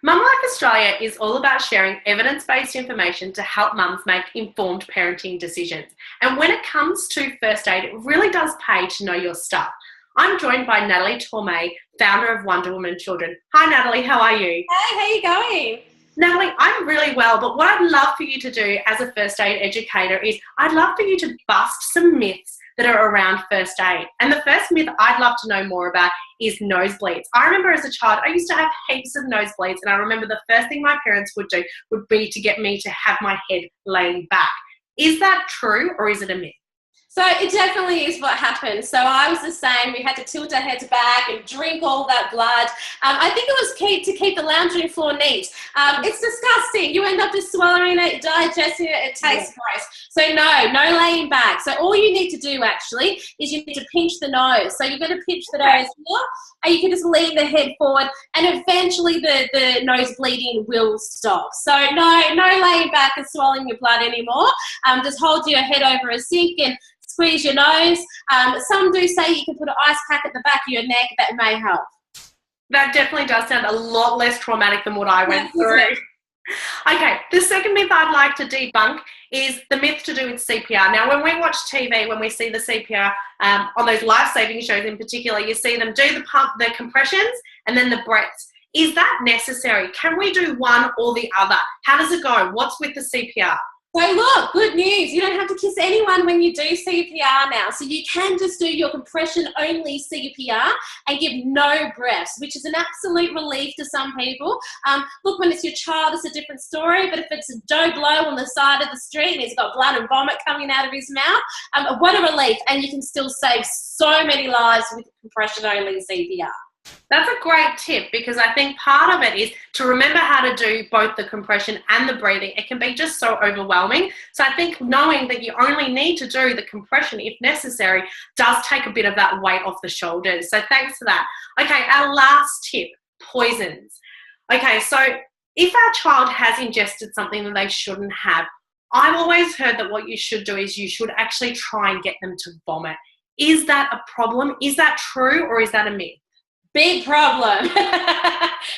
Mum Life Australia is all about sharing evidence-based information to help mums make informed parenting decisions. And when it comes to first aid, it really does pay to know your stuff. I'm joined by Nataly Tormey, founder of WONDERWOMAN Children. Hi Nataly, how are you? Hey, how you going? Nataly, I'm really well, but what I'd love for you to do as a first aid educator is I'd love for you to bust some myths that are around first aid. And the first myth I'd love to know more about is nosebleeds. I remember as a child, I used to have heaps of nosebleeds, and I remember the first thing my parents would do would be to get me to have my head laying back. Is that true, or is it a myth? So it definitely is what happened. So I was the same. We had to tilt our heads back and drink all that blood. I think it was key to keep the lounging floor neat. It's disgusting. You end up just swallowing it, digesting it. It tastes gross. So no laying back. So all you need to do actually is you need to pinch the nose. So you're going to pinch the nose here, and you can just lean the head forward, and eventually the nose bleeding will stop. So no laying back and swallowing your blood anymore. Just hold your head over a sink and squeeze your nose. Some do say you can put an ice pack at the back of your neck. That may help. That definitely does sound a lot less traumatic than what I went through. Okay, the second myth I'd like to debunk is the myth to do with CPR. Now, when we watch TV, when we see the CPR on those life-saving shows in particular, you see them do the pump, the compressions, and then the breaths. Is that necessary? Can we do one or the other? How does it go? What's with the CPR? So look, good news. You don't have to kiss anyone when you do CPR now. So you can just do your compression only CPR and give no breaths, which is an absolute relief to some people. Look, when it's your child, it's a different story. But if it's a Joe Blow on the side of the street and he's got blood and vomit coming out of his mouth, what a relief. And you can still save so many lives with compression only CPR. That's a great tip, because I think part of it is to remember how to do both the compression and the breathing. It can be just so overwhelming. So I think knowing that you only need to do the compression if necessary does take a bit of that weight off the shoulders. So thanks for that. Okay, our last tip, poisons. Okay, so if our child has ingested something that they shouldn't have, I've always heard that what you should do is you should actually try and get them to vomit. Is that a problem? Is that true, or is that a myth? Big problem.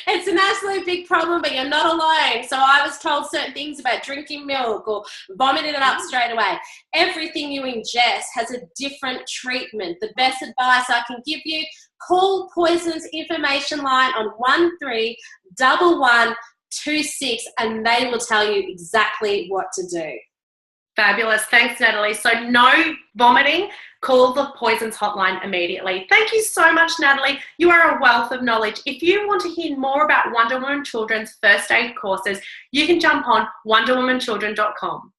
It's an absolute big problem, but you're not alone. So I was told certain things about drinking milk or vomiting it up straight away. Everything you ingest has a different treatment. The best advice I can give you, call Poisons Information Line on 131126, and they will tell you exactly what to do. Fabulous. Thanks, Nataly. So no vomiting. Call the Poisons hotline immediately. Thank you so much, Nataly. You are a wealth of knowledge. If you want to hear more about WONDERWOMAN Children's first aid courses, you can jump on wonderwomanchildren.com.